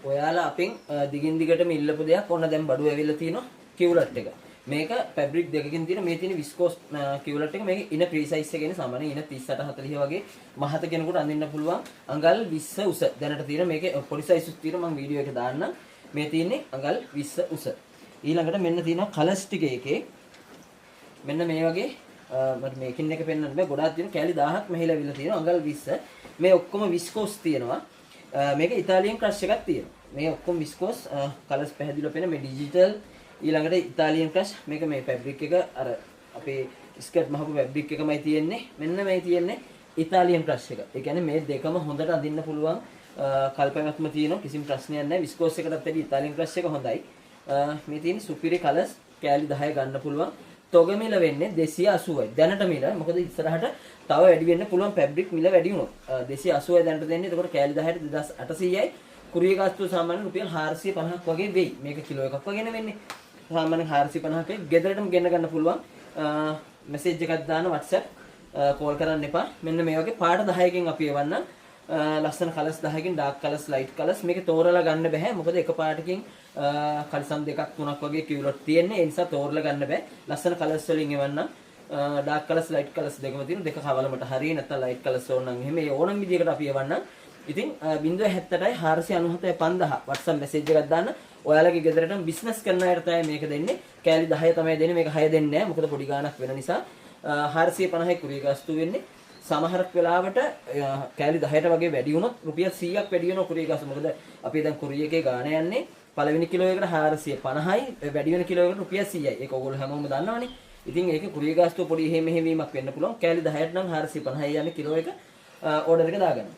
ඔයාලා අපෙන් දිගින් දිගටම ඉල්ලපු දෙයක් ඔන්න දැන් බඩුව ඇවිල්ලා තියෙනවා කිව්ලට් එක. මේක ෆැබ්‍රික් දෙකකින් තියෙන මේ තියෙන විස්කෝස් කිව්ලට් එක මේක ඉන ප්‍රී සයිස් එකේ ඉන සාමාන්‍ය ඉන 38 40 වගේ මහත කෙනෙකුට අඳින්න පුළුවන් අඟල් 20 උස දැනට තියෙන මේකේ පොඩි සයිස් උස් තියෙන මම වීඩියෝ එක දාන්නම්. මේ තියෙන්නේ අඟල් 20 උස. ඊළඟට මෙන්න තියෙනවා කලර්ස් ටික එකේ මෙන්න මේ වගේ මට මේකින් එක පෙන්වන්න බෑ ගොඩාක් තියෙන කැලි 1000ක් මෙහෙලා ඇවිල්ලා තියෙනවා අඟල් 20. මේ ඔක්කොම විස්කෝස් තියෙනවා. මේක ඉතාලියන් ක්‍රෂ් එකක් තියෙනවා. මේ ඔක්කොම විස්කෝස් කලර්ස් පැහැදිලිව පෙනෙන මේ ඩිජිටල් ඊළඟට ඉතාලියන් ක්‍රෂ් මේක මේ ෆැබ්‍රික් එක අර අපේ ස්කර්ට් මහපු ෆැබ්‍රික් එකමයි තියෙන්නේ. මෙන්න මේ තියෙන්නේ ඉතාලියන් ක්‍රෂ් එක. ඒ කියන්නේ මේ දෙකම හොඳට අඳින්න පුළුවන් කල්පනාත්ම තියෙනවා කිසිම ප්‍රශ්නයක් නැහැ. විස්කෝස් එකටත් වැඩි ඉතාලියන් ක්‍රෂ් එක හොඳයි. මේ තියෙන සුපිරි කලර්ස් කෑලි 10 ගන්න පුළුවන්. තොග මිල වෙන්නේ 280යි. දැනට මිල මොකද ඉස්සරහට තව වැඩි වෙන්න පුළුවන් ෆැබ්‍රික් මිල වැඩි වුණොත් 280යි දැනට දෙන්නේ. එතකොට කෑලි 10ට 2800යි. කුරිය ගාස්තුව සාමාන්‍යයෙන් රුපියල් 450ක් වගේ වෙයි. මේක කිලෝ එකක් වගේ වෙන්නේ. සාමාන්‍යයෙන් 450ක ගෙදරටම ගෙන්න ගන්න පුළුවන්. මෙසේජ් එකක් දාන්න WhatsApp කෝල් කරන්න එපා. මෙන්න මේ වගේ පාට 10කින් අපි එවන්නම්. ලස්සන කලර්ස් 10කින් ඩාර්ක් කලර්ස් ලයිට් කලර්ස් මේක තෝරලා ගන්න බෑ. මොකද එක පාටකින් කලිසම් දෙකක් තුනක් වගේ කිව්ලොට් තියෙන්නේ. ඒ නිසා තෝරලා ගන්න බෑ. ලස්සන කලර්ස් වලින් එවන්නම්. ඩාර්ක් කලර්ස් ලයිට් කලර්ස් දෙකම තියෙන දෙක කවලමට හරිය නැත්නම් ලයිට් කලර්ස් ඕන නම් එහෙම ඒ ඕනම විදිහකට අපි එවන්නම්. ඉතින් 070යි 497යි 5000 WhatsApp මෙසේජ් එකක් දාන්න. ඔයාලගේ ගෙදරටම බිස්නස් කරන අයට තමයි මේක දෙන්නේ. කෑලි 10 තමයි දෙන්නේ. මේක 6 දෙන්නේ නැහැ. මොකද පොඩි ගාණක් වෙන නිසා 450යි කුරිය ගාස්තු වෙන්නේ. සමහරක් වෙලාවට කෑලි 10ට වගේ වැඩි වුණොත් රුපියල් 100ක් වැඩි වෙනවා කුරිය ගාස්තු. මොකද අපි දැන් කුරිය එකේ ගාණ යන්නේ පළවෙනි කිලෝ එකට 450යි වැඩි වෙන කිලෝ එකට රුපියල් 100යි. ඒක ඔයගොල්ලෝ හැමෝම දන්නවනේ. ඉතින් ඒකේ කුරිය ගාස්තුව පොඩි එහෙම මෙහෙවීමක් වෙන්න පුළුවන්. කෑලි 10ට නම් 450යි යන්නේ කිලෝ එක ඕඩර් එක දාගන්න.